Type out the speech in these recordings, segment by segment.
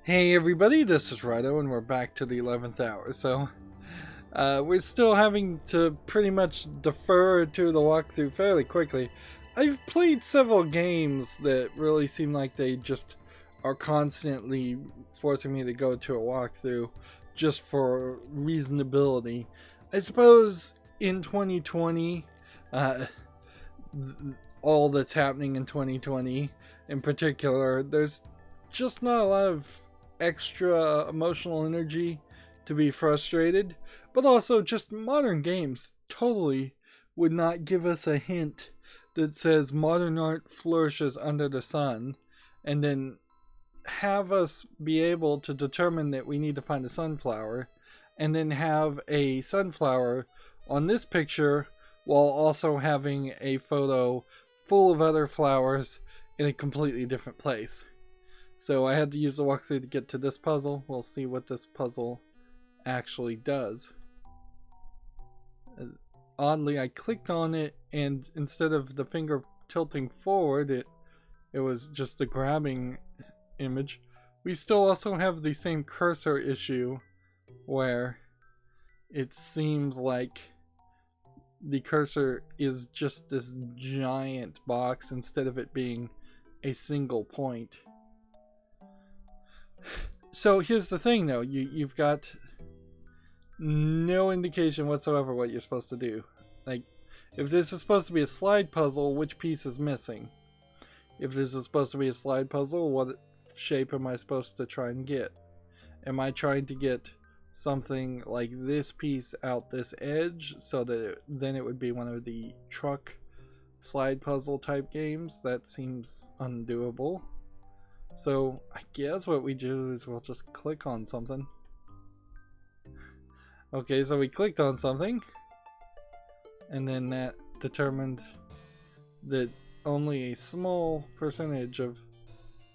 Hey everybody, this is Rydo and we're back to the 11th hour. We're still having to pretty much defer to the walkthrough fairly quickly. I've played several games that really seem like they just are constantly forcing me to go to a walkthrough just for reasonability. I suppose in 2020, uh, all that's happening in 2020 in particular, there's just not a lot of extra emotional energy to be frustrated, but also just modern games totally would not give us a hint that says modern art flourishes under the sun and then have us be able to determine that we need to find a sunflower and then have a sunflower on this picture while also having a photo full of other flowers in a completely different place. So I had to use the walkthrough to get to this puzzle. We'll see what this puzzle actually does. Oddly, I clicked on it and instead of the finger tilting forward, it was just a grabbing image. We still also have the same cursor issue where it seems like the cursor is just this giant box instead of it being a single point. So here's the thing though, you've got no indication whatsoever what you're supposed to do. Like, if this is supposed to be a slide puzzle, which piece is missing? If this is supposed to be a slide puzzle, what shape am I supposed to try and get? Am I trying to get something like this piece out this edge so that then it would be one of the truck slide puzzle type games? That seems undoable. So I guess what we do is we'll just click on something. Okay, so we clicked on something and then that determined that only a small percentage of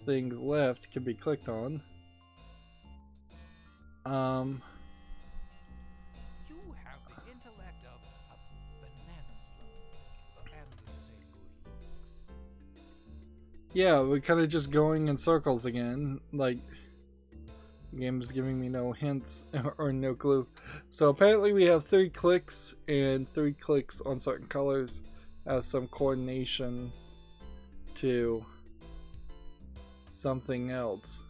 things left can be clicked on. You have the intellect of a banana slope and the same good looks. Yeah, we're kind of just going in circles again. Like, the game is giving me no hints or no clue. So apparently we have 3 clicks, and 3 clicks on certain colors has some coordination to something else.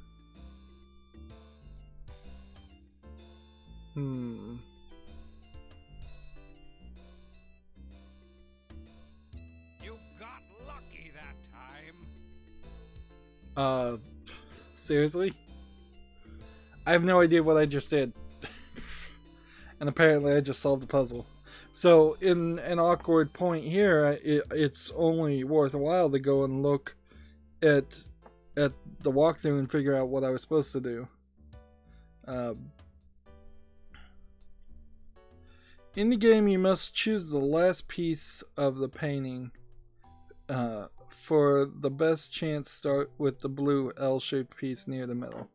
You got lucky that time. Seriously? I have no idea what I just did. And apparently I just solved the puzzle. So in an awkward point here, it's only worthwhile to go and look at the walkthrough and figure out what I was supposed to do. In the game, you must choose the last piece of the painting. For the best chance, start with the blue L-shaped piece near the middle.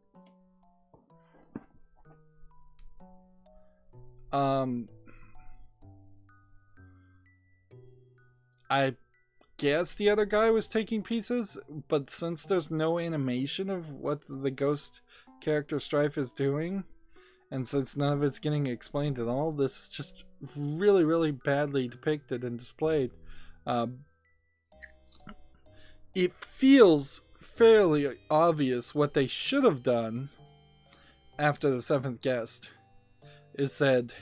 I guess the other guy was taking pieces, but since there's no animation of what the ghost character Strife is doing, and since none of it's getting explained at all, this is just really, really badly depicted and displayed. It feels fairly obvious what they should have done after the 7th guest is said,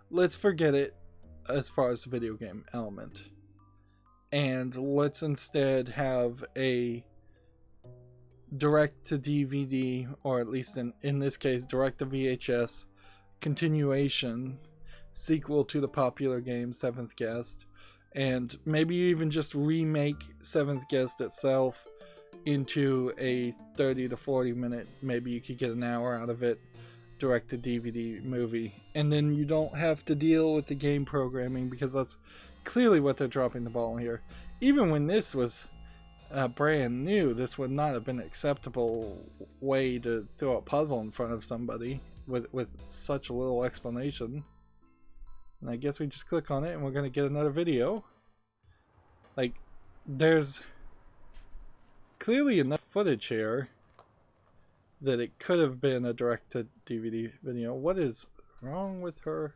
let's forget it as far as the video game element. And let's instead have a direct to DVD, or at least in this case, direct to VHS continuation sequel to the popular game 7th Guest. And maybe even just remake 7th Guest itself into a 30 to 40 minute, maybe you could get an hour out of it, direct to DVD movie. And then you don't have to deal with the game programming, because that's clearly what they're dropping the ball here. Even when this was brand new, this would not have been an acceptable way to throw a puzzle in front of somebody with such a little explanation. And I guess we just click on it and we're going to get another video. Like, there's clearly enough footage here that it could have been a direct-to-DVD video. What is wrong with her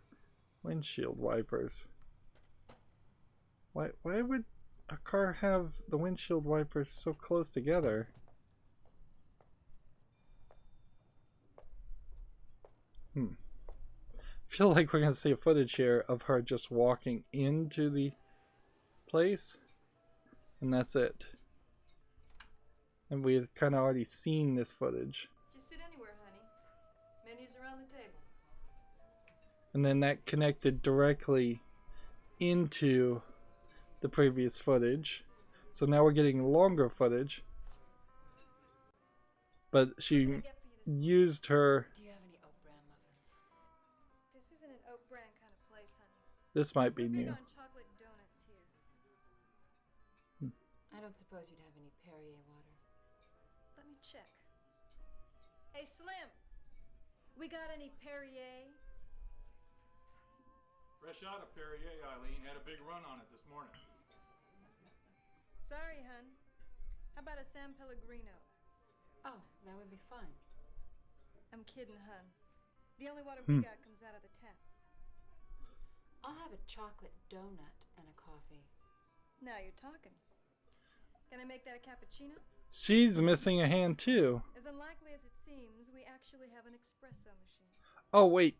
windshield wipers? Why would a car have the windshield wipers so close together? I feel like we're gonna see a footage here of her just walking into the place, and that's it. And we had kind of already seen this footage. Just sit anywhere, honey. Menus around the table. And then that connected directly into the previous footage. So now we're getting longer footage. But she used her... Do you have any oat bran muffins? This isn't an oat bran kind of place, honey. This might be We're big new. on chocolate donuts here. I don't suppose you'd have any Perrier water. Let me check. Hey, Slim. We got any Perrier? Fresh out of Perrier, Eileen. Had a big run on it this morning. Sorry, hun. How about a San Pellegrino? Oh, that would be fine. I'm kidding, hun. The only water we got comes out of the tap. I'll have a chocolate donut and a coffee. Now you're talking. Can I make that a cappuccino? She's missing a hand too. As unlikely as it seems, we actually have an espresso machine. Oh wait,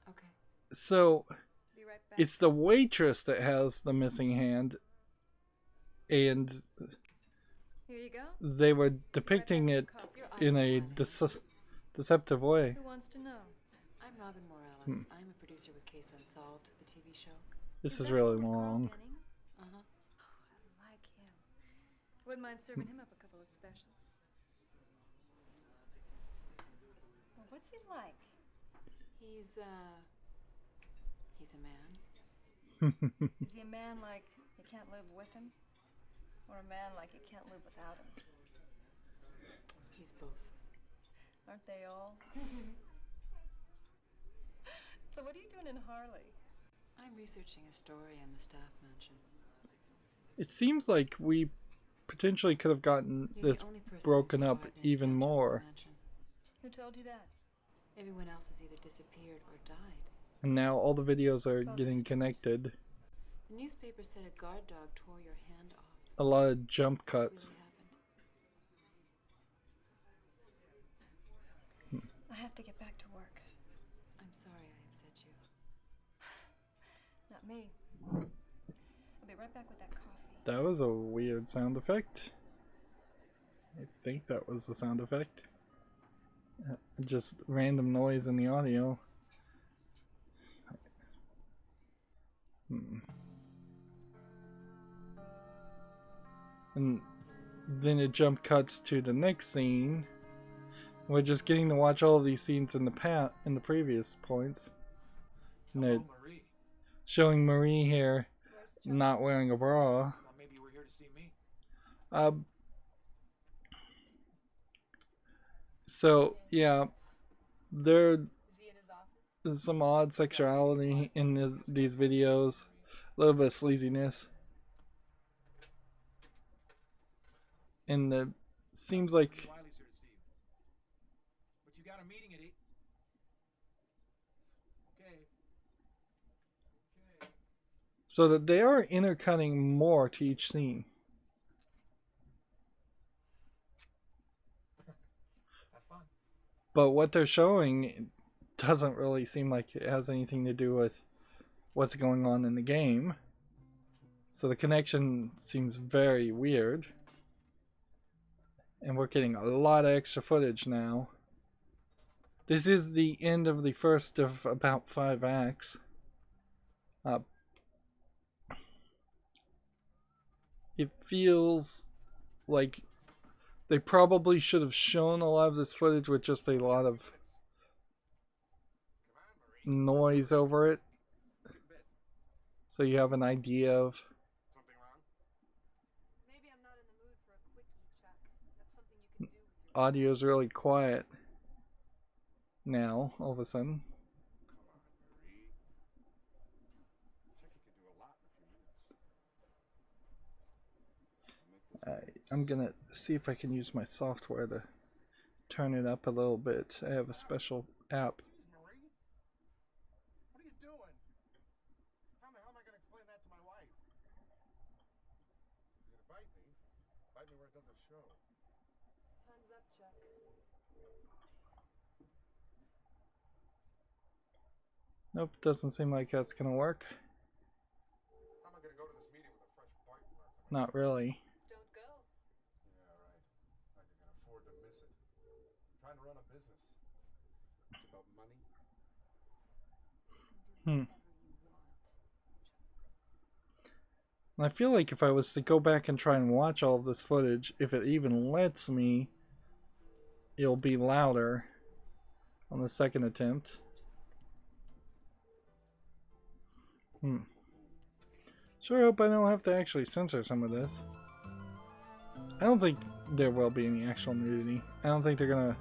Okay. so Be right back. it's the waitress that has the missing hand, and Here you go. they were depicting it in a deceptive way. Who wants to know? I'm Robin Morales. I'm a producer with Case Unsolved, the TV show. This is that really little Carl long. Denning? Uh-huh. Oh, I like him. Wouldn't mind serving him up a couple of specials. Well, what's he like? He's a man. Is he a man like you can't live with him? Or a man like you can't live without him? He's both. Aren't they all? So what are you doing in Harley? I'm researching a story in the staff mansion. It seems like we potentially could have gotten You're this the only person broken who's up survived an even encounter with the more. mansion. Who told you that? Everyone else has either disappeared or died. And now all the videos are It's all getting just connected. The newspaper said a guard dog tore your hand off. A lot of jump It cuts. really happened. I have to get back to work. I'm sorry I upset you. Not me. I'll be right back with that coffee. That was a weird sound effect. I think that was the sound effect. Just random noise in the audio. And then it jump cuts to the next scene. We're just getting to watch all of these scenes in the previous points. And they're Hello, Marie. showing Marie here not wearing a bra. Thought maybe you were here to see me. So yeah, there's some odd sexuality in these videos, a little bit of sleaziness, and the seems like Wiley's here to see you. But you got a meeting at 8. Okay. Okay. so that they are intercutting more to each scene. Have fun. But what they're showing doesn't really seem like it has anything to do with what's going on in the game. So the connection seems very weird. And we're getting a lot of extra footage now. This is the end of the first of about 5 acts. It feels like they probably should have shown a lot of this footage with just a lot of noise over it, so you have an idea of. Something wrong? Maybe I'm not in the mood for a quickie, Chuck. That's something you can do with your Audio's really quiet now all of a sudden. Come on, Marie. Chucky could do a lot in a few minutes. I'm gonna see if I can use my software to turn it up a little bit. I have a special app. Marie? What are you doing? How the hell am I going to explain that to my wife? You're going to bite me? Bite me where it doesn't show. Time's up, Chuck. Nope, doesn't seem like that's gonna work. How am I going to go to this meeting with a fresh bite mark? Not really. Don't go. Yeah, right. Like I can afford to miss it. I'm trying to run a business. It's about money. I feel like if I was to go back and try and watch all of this footage, if it even lets me, it'll be louder on the second attempt. Sure hope I don't have to actually censor some of this. I don't think there will be any actual nudity. I don't think they're gonna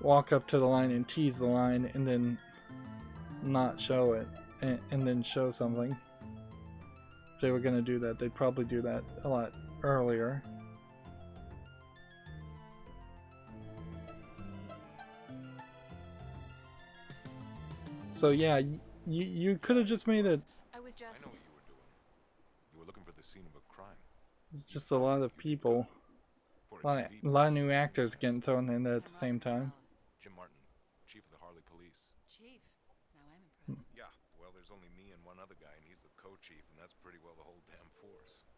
walk up to the line and tease the line and then not show it and then show something. If they were gonna do that, they'd probably do that a lot earlier. So yeah, you could have just made it. I was just. I know what you were doing. You were looking for the scene of a crime. It's just a lot of people, For a lot of new actors getting thrown in there at the same time. Jim Martin, chief of the Harley police. Chief. Now I'm impressed. Yeah, well, there's only me and one other guy, and he's the co-chief, and that's pretty well the whole damn force.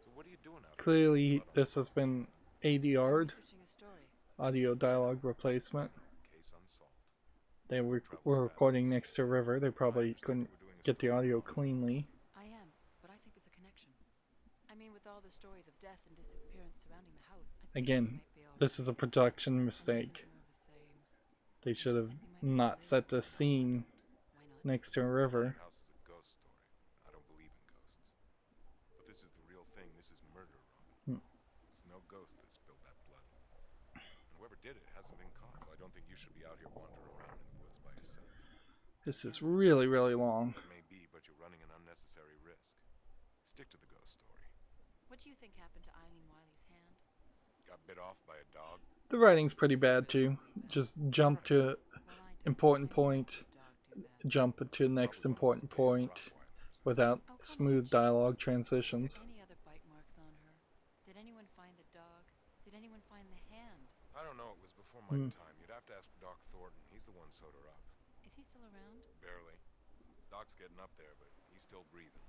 So what are you doing out here? Clearly, this has been ADR'd, Researching a story. audio dialogue replacement. Case unsolved. They were recording next to a river. They probably couldn't get the audio cleanly. I am, but I think there's a connection. I mean, with all the stories of death and disappearance surrounding the house. I think Again, it might be all this is a production mistake. more of the same. They should have not set the scene Why not? next to a river. House is a ghost story. I don't believe in ghosts. But this is the real thing. This is murder, Robin. It's no ghost that spilled that blood. And whoever did it hasn't been caught. So I don't think you should be out here wandering around in the woods by yourself. This is really, really long. It may be, but you're running an unnecessary risk. Stick to the ghost story. What do you think happened to Eileen Wiley's hand? Got bit off by a dog. The writing's pretty bad too. Just jump to Well, I don't. important I point, dog do that. jump to the next important point without smooth dialogue transitions. Any other bite marks on her? Did anyone find the dog? Did anyone find the hand? I don't know. It was before my time. You'd have to ask Doc Thornton. He's the one sewed her up. Is he still around? Barely. Doc's getting up there, but he's still breathing.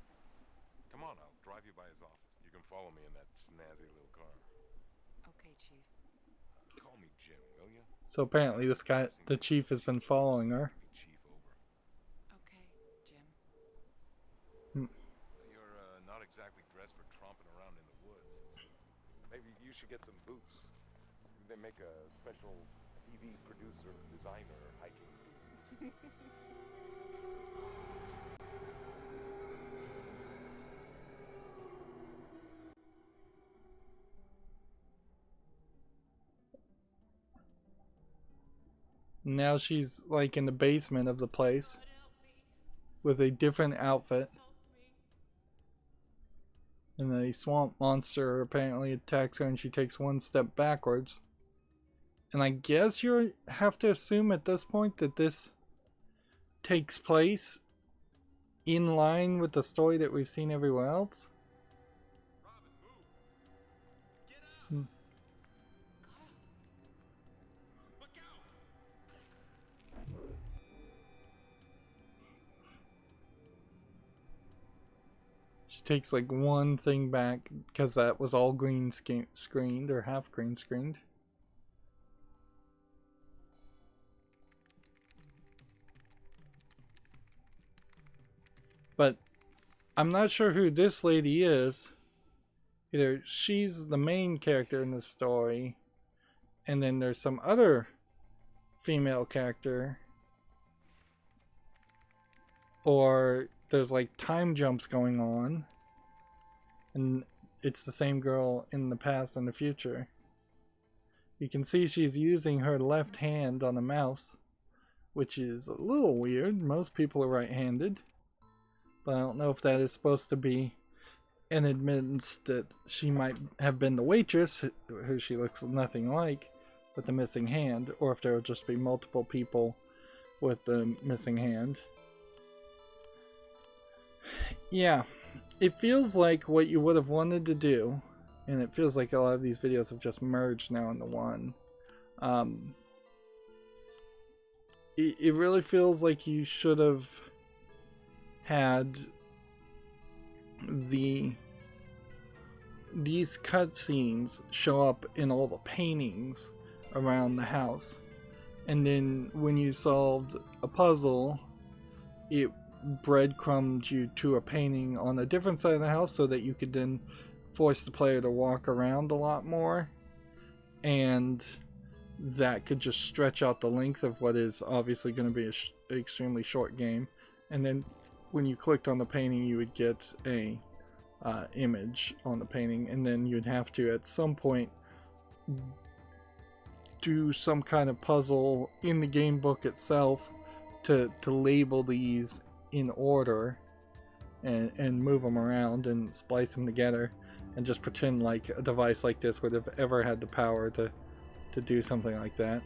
Come on, I'll drive you by his office. You can follow me in that snazzy little car. Okay, Chief. Call me Jim, will you? So apparently this guy, the chief, has been following her. Be chief over. Okay, Jim. You're not exactly dressed for tromping around in the woods. Maybe you should get some boots. They make a special TV producer, designer, hiking boot. Now she's like in the basement of the place with a different outfit. And a swamp monster apparently attacks her and she takes one step backwards. And I guess you have to assume at this point that this takes place in line with the story that we've seen everywhere else. Robin, move! Get out! Carl. Look out! She takes like one thing back because that was all green screened or half green screened. But I'm not sure who this lady is. Either she's the main character in the story, and then there's some other female character, or there's like time jumps going on, and it's the same girl in the past and the future. You can see she's using her left hand on the mouse, which is a little weird. Most people are right-handed. But I don't know if that is supposed to be an admittance that she might have been the waitress, who she looks nothing like, with the missing hand, or if there will just be multiple people with the missing hand. Yeah, it feels like what you would have wanted to do, and it feels like a lot of these videos have just merged now into one. It really feels like you should have had these cutscenes show up in all the paintings around the house, and then when you solved a puzzle, it breadcrumbed you to a painting on a different side of the house so that you could then force the player to walk around a lot more, and that could just stretch out the length of what is obviously going to be an extremely short game. And then when you clicked on the painting, you would get a image on the painting, and then you'd have to at some point do some kind of puzzle in the game book itself to label these in order and move them around and splice them together, and just pretend like a device like this would have ever had the power to do something like that.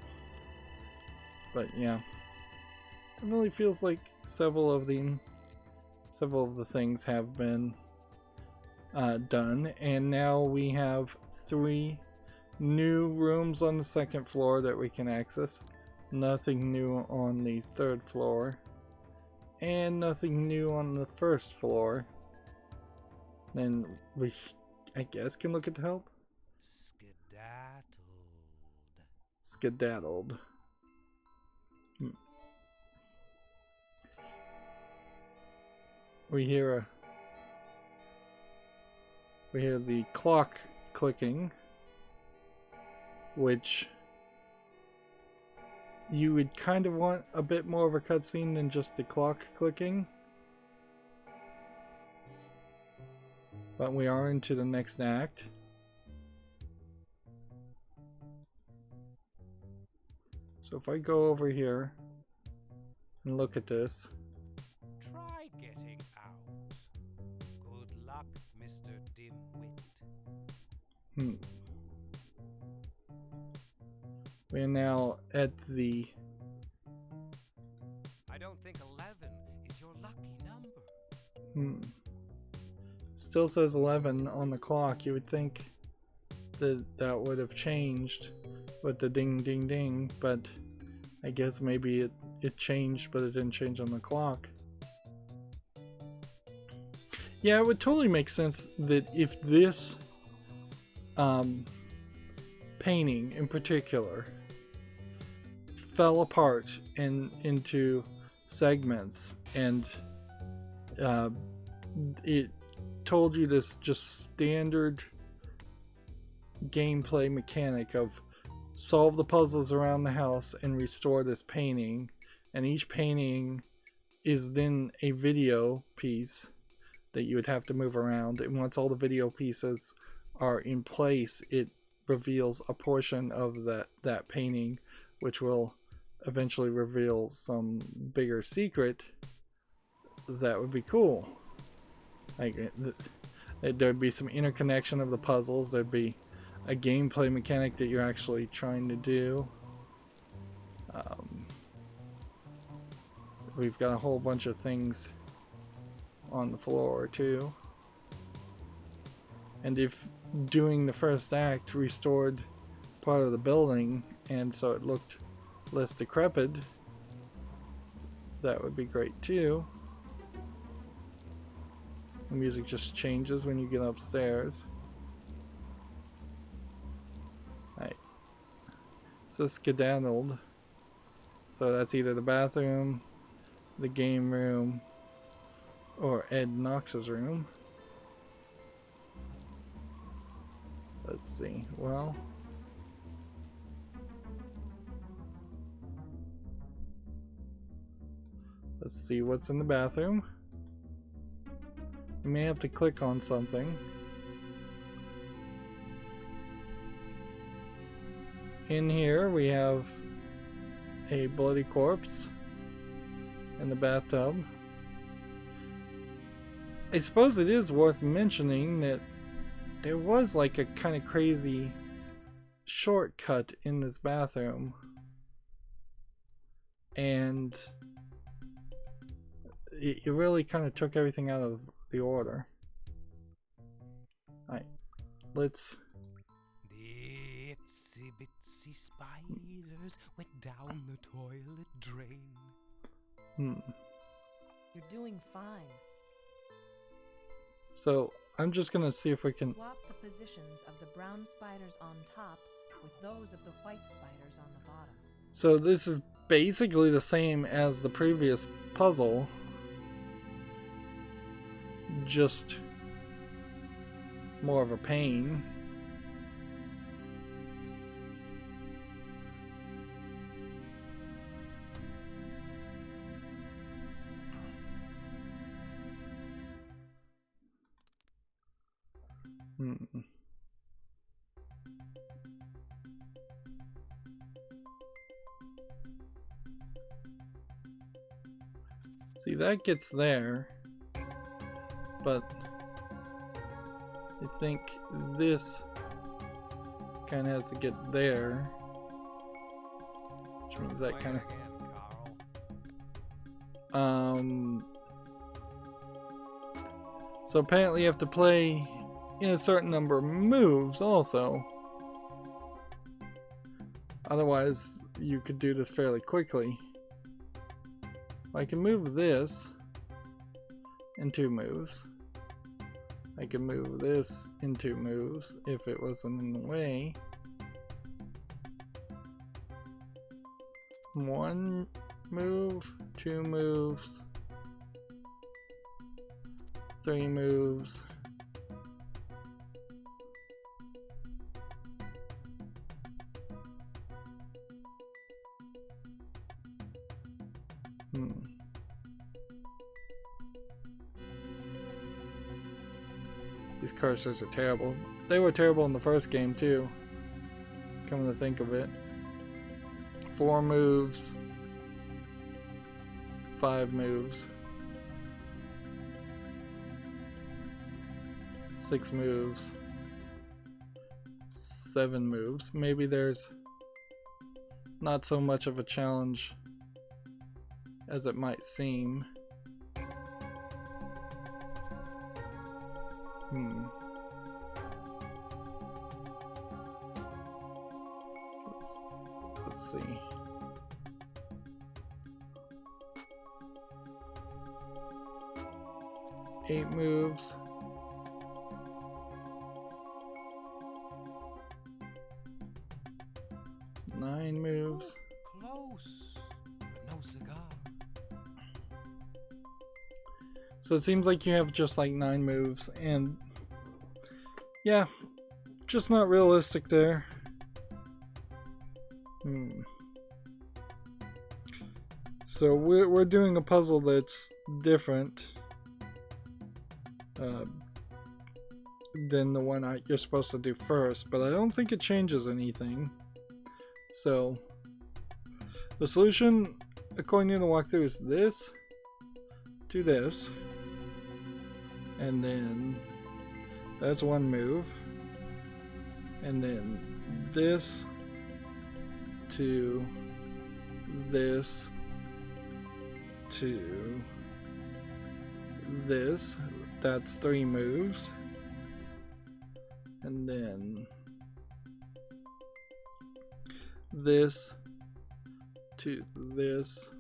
But yeah, it really feels like several of the things have been done, and now we have 3 new rooms on the 2nd floor that we can access. Nothing new on the 3rd floor, and nothing new on the 1st floor. Then we, I guess, can look at the help. Skedaddled. We hear the clock clicking, which you would kind of want a bit more of a cutscene than just the clock clicking. But we are into the next act. So if I go over here and look at this. Try getting out. Good luck, Mr. Dimwit. We are now at the... I don't think 11 is your lucky number. Still says 11 on the clock. You would think that would have changed with the ding ding ding, but I guess maybe it changed, but it didn't change on the clock. Yeah, it would totally make sense that if this painting in particular fell apart into segments, and it told you this just standard gameplay mechanic of solve the puzzles around the house and restore this painting, and each painting is then a video piece that you would have to move around, and once all the video pieces are in place, it reveals a portion of that painting, which will eventually reveal some bigger secret. That would be cool. Like, there'd be some interconnection of the puzzles. There'd be a gameplay mechanic that you're actually trying to do. We've got a whole bunch of things on the floor too. And if doing the first act restored part of the building and so it looked less decrepit, that would be great too. The music just changes when you get upstairs. Right. So skedaddled. So that's either the bathroom, the game room, or Ed Knox's room. Let's see. Well, let's see what's in the bathroom. You may have to click on something. In here we have a bloody corpse in the bathtub. I suppose it is worth mentioning that there was like a kind of crazy shortcut in this bathroom, and it really kind of took everything out of the order. Alright, let's... The itsy bitsy spiders went down the toilet drain. You're doing fine. So, I'm just gonna see if we can... Swap the positions of the brown spiders on top with those of the white spiders on the bottom. So this is basically the same as the previous puzzle, just more of a pain. See, that gets there, but I think this kind of has to get there, which means that kind of... So apparently you have to play in a certain number of moves also. Otherwise, you could do this fairly quickly. I can move this in 2 moves. I can move this in 2 moves if it wasn't in the way. 1 move, 2 moves, 3 moves. These cursors are terrible. They were terrible in the first game too, come to think of it. 4 moves, 5 moves, 6 moves, 7 moves. Maybe there's not so much of a challenge as it might seem. Let's see. Eight moves. Nine moves. Close, but no cigar. So it seems like you have just like 9 moves, and yeah, just not realistic there. So we're doing a puzzle that's different than the one you're supposed to do first, but I don't think it changes anything. So the solution, according to the walkthrough, is this to this, and then that's 1 move, and then this to this to this, that's 3 moves, and then this to this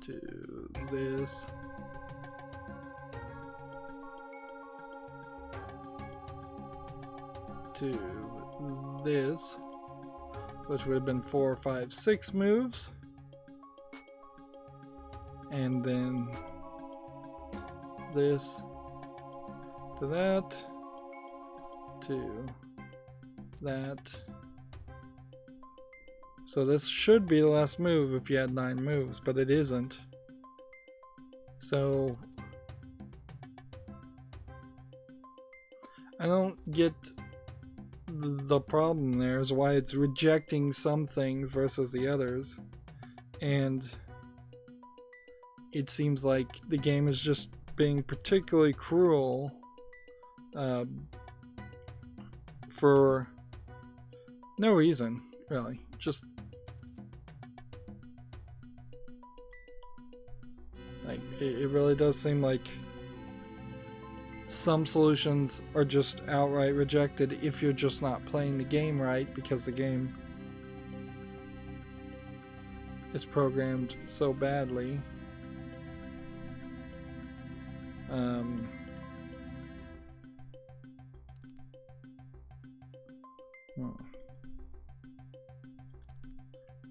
to this to this, which would have been 4, 5, 6 moves, and then this to that to that. So this should be the last move if you had 9 moves, but it isn't. So I don't get the problem there is why it's rejecting some things versus the others, and it seems like the game is just being particularly cruel for No reason, really. Just like it really does seem like some solutions are just outright rejected if you're just not playing the game right, because the game is programmed so badly.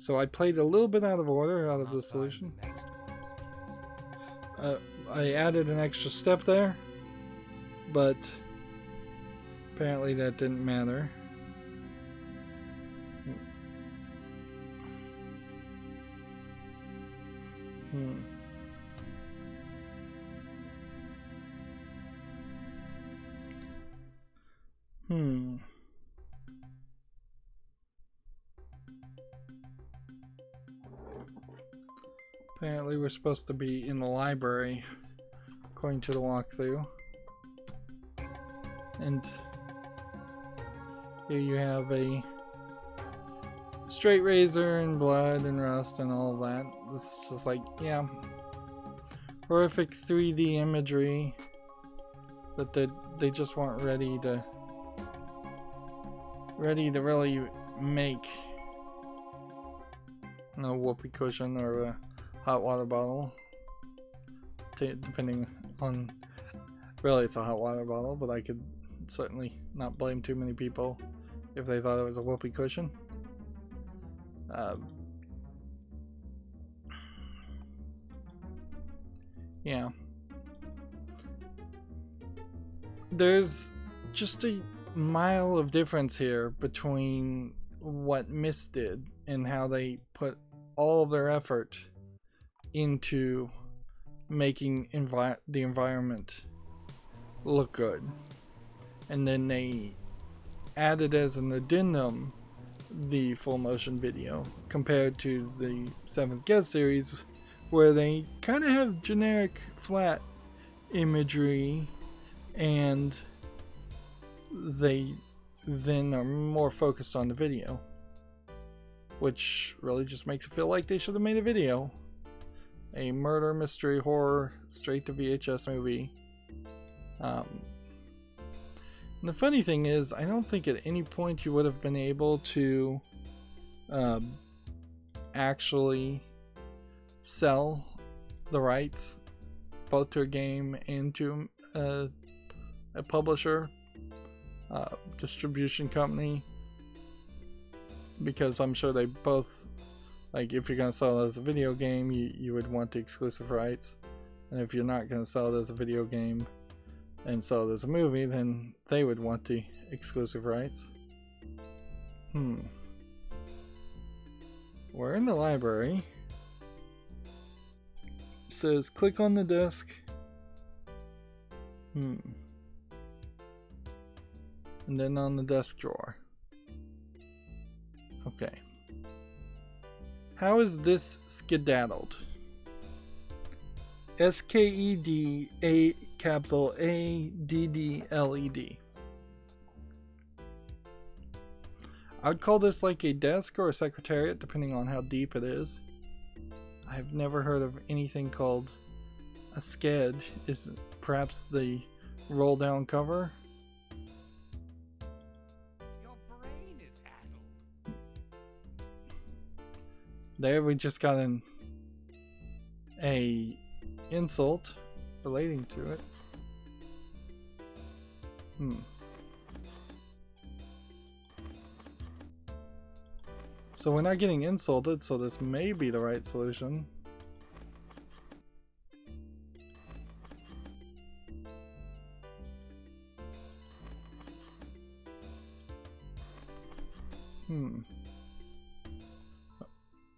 So I played a little bit out of order, out of the solution. I added an extra step there, but apparently that didn't matter. Apparently we're supposed to be in the library, according to the walkthrough. And here you have a straight razor and blood and rust and all of that. This is just like, yeah, horrific 3D imagery that they just weren't ready to really make a whoopee cushion or a hot water bottle, depending on, really it's a hot water bottle, but I could certainly not blame too many people if they thought it was a whoopee cushion. Yeah, there's just a mile of difference here between what Myst did and how they put all of their effort into making the environment look good, and then they added as an addendum the full motion video, compared to the 7th Guest series where they kind of have generic flat imagery and they then are more focused on the video, which really just makes it feel like they should have made a video. A murder mystery horror straight to VHS movie. And the funny thing is, I don't think at any point you would have been able to actually sell the rights both to a game and to a publisher, distribution company, because I'm sure they both, like, if you're going to sell it as a video game, you would want the exclusive rights, and if you're not going to sell it as a video game and sell it as a movie, then they would want the exclusive rights. We're in the library. It says click on the desk. And then on the desk drawer. Okay. How is this skedaddled? SKED capital ADDLED. I would call this like a desk or a secretariat, depending on how deep it is. I've never heard of anything called a sked. Is perhaps the roll down cover? Your brain is addled. There we just got a insult relating to it. So we're not getting insulted, so this may be the right solution.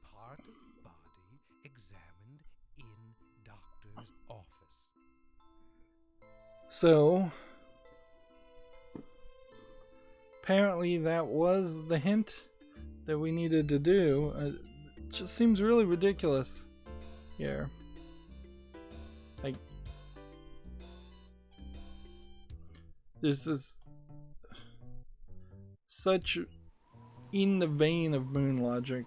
Part of body examined in doctor's office. So apparently that was the hint that we needed to do. It just seems really ridiculous here. Like, this is such in the vein of moon logic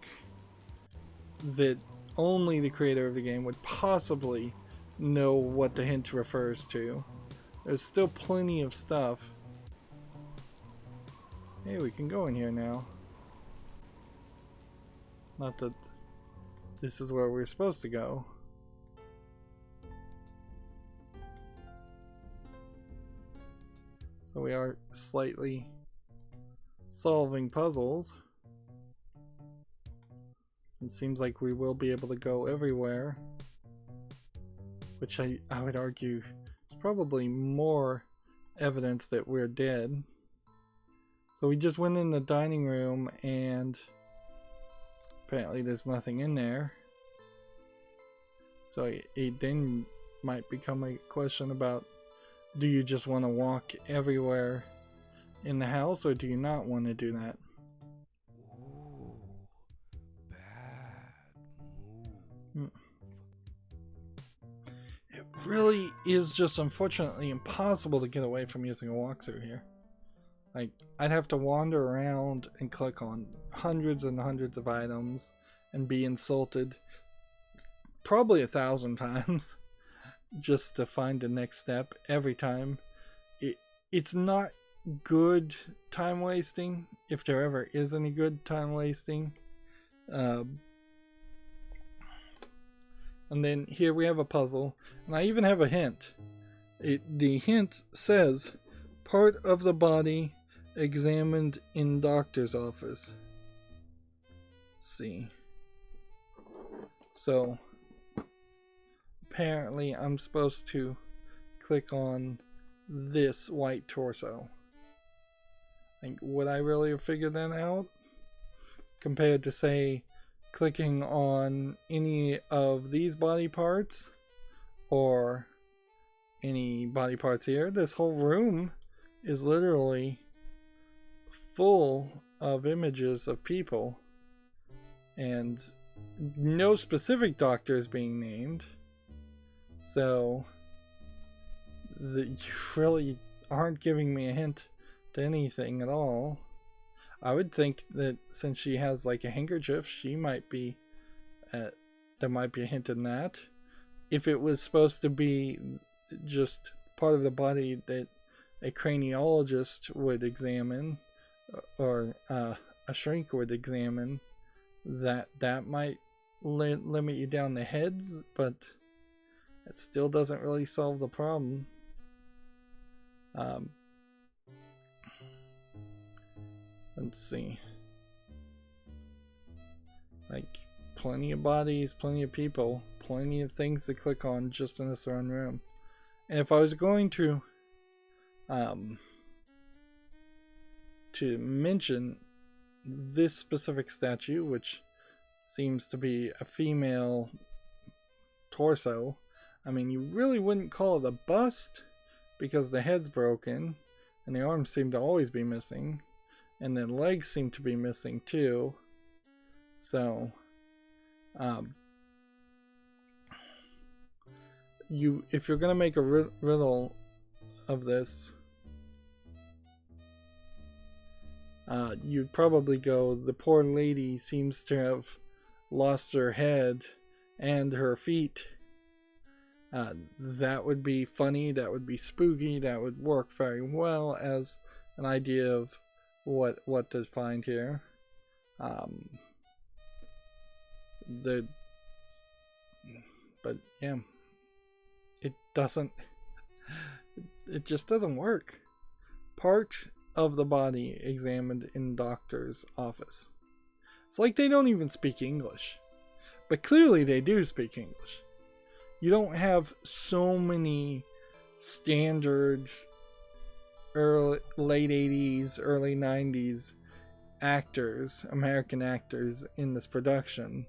that only the creator of the game would possibly know what the hint refers to. There's still plenty of stuff. Hey, we can go in here now. Not that this is where we're supposed to go. So we are slightly solving puzzles. It seems like we will be able to go everywhere, which I would argue is probably more evidence that we're dead. So we just went in the dining room and apparently there's nothing in there. So it then might become a question about, do you just want to walk everywhere in the house, or do you not want to do that? Ooh, bad move. It really is just unfortunately impossible to get away from using a walkthrough here. Like, I'd have to wander around and click on hundreds and hundreds of items and be insulted probably 1,000 times just to find the next step every time. It's not good time wasting, if there ever is any good time wasting. And then here we have a puzzle, and I even have a hint. The hint says part of the body examined in doctor's office. Let's see. So apparently I'm supposed to click on this white torso. Like, would I really have figured that out? Compared to, say, clicking on any of these body parts or any body parts here. This whole room is literally full of images of people, and no specific doctor is being named. So you really aren't giving me a hint to anything at all. I would think that since she has like a handkerchief, she might be there might be a hint in that. If it was supposed to be just part of the body that a craniologist would examine, or a shrink would examine, that might limit you down to heads, but it still doesn't really solve the problem. Let's see. Like, plenty of bodies, plenty of people, plenty of things to click on just in this one room. And if I was going to mention this specific statue, which seems to be a female torso, I mean, you really wouldn't call it a bust because the head's broken and the arms seem to always be missing, and the legs seem to be missing too. So if you're gonna make a riddle of this, you'd probably go, the poor lady seems to have lost her head and her feet. That would be funny, that would be spooky, that would work very well as an idea of what to find here. But yeah, it just doesn't work. Part of the body examined in doctor's office. It's like they don't even speak English, but clearly they do speak English. You don't have so many standard late 80s, early 90s actors, American actors in this production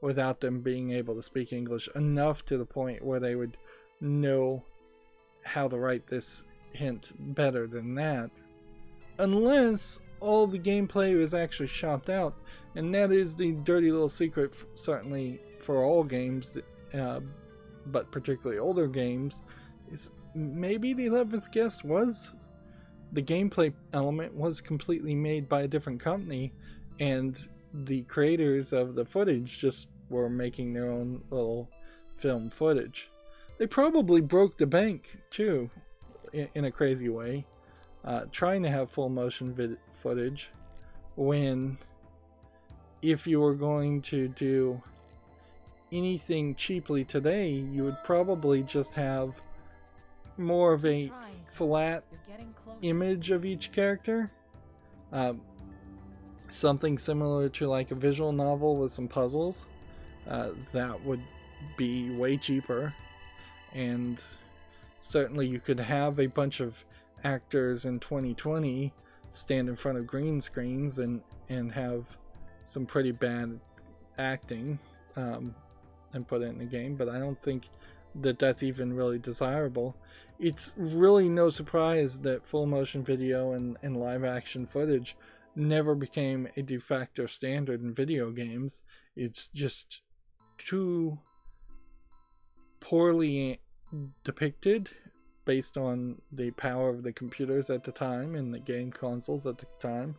without them being able to speak English enough to the point where they would know how to write this hint better than that. Unless all the gameplay was actually shopped out, and that is the dirty little secret, certainly for all games, but particularly older games, is maybe the 11th Guest was, the gameplay element was completely made by a different company, and the creators of the footage just were making their own little film footage. They probably broke the bank too, in a crazy way, trying to have full motion footage, when if you were going to do anything cheaply today, you would probably just have more of a flat image of each character. Something similar to like a visual novel with some puzzles. That would be way cheaper, and certainly you could have a bunch of actors in 2020 stand in front of green screens and have some pretty bad acting and put it in the game, but I don't think that that's even really desirable. It's really no surprise that full motion video and live action footage never became a de facto standard in video games. It's just too poorly depicted based on the power of the computers at the time and the game consoles at the time,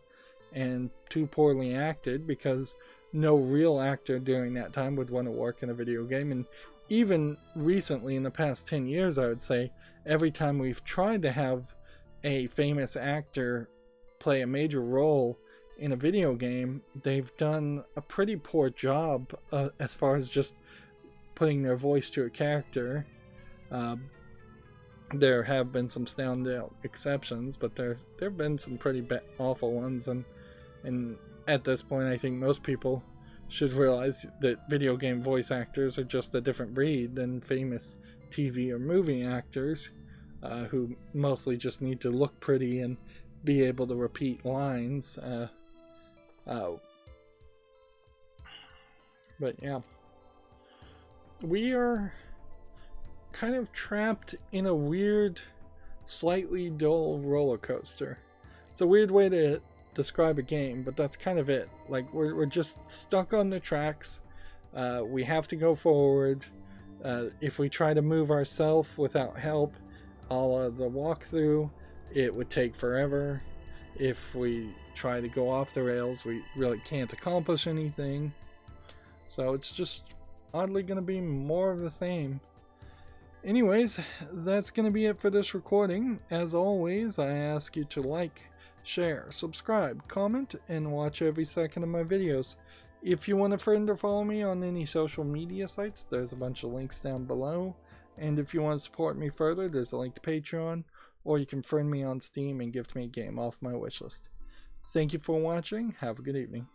and too poorly acted because no real actor during that time would want to work in a video game. And even recently, in the past 10 years, I would say, every time we've tried to have a famous actor play a major role in a video game, they've done a pretty poor job as far as just putting their voice to a character. There have been some standout exceptions, but there have been some pretty awful ones, and at this point I think most people should realize that video game voice actors are just a different breed than famous TV or movie actors, who mostly just need to look pretty and be able to repeat lines. But yeah, we are kind of trapped in a weird, slightly dull roller coaster. It's a weird way to describe a game, but that's kind of it. Like, we're just stuck on the tracks. We have to go forward. If we try to move ourselves without help, a la the walkthrough, it would take forever. If we try to go off the rails, we really can't accomplish anything. So it's just oddly going to be more of the same. Anyways, that's going to be it for this recording. As always, I ask you to like, share, subscribe, comment, and watch every second of my videos. If you want a friend or follow me on any social media sites, there's a bunch of links down below. And if you want to support me further, there's a link to Patreon, or you can friend me on Steam and gift me a game off my wishlist. Thank you for watching. Have a good evening.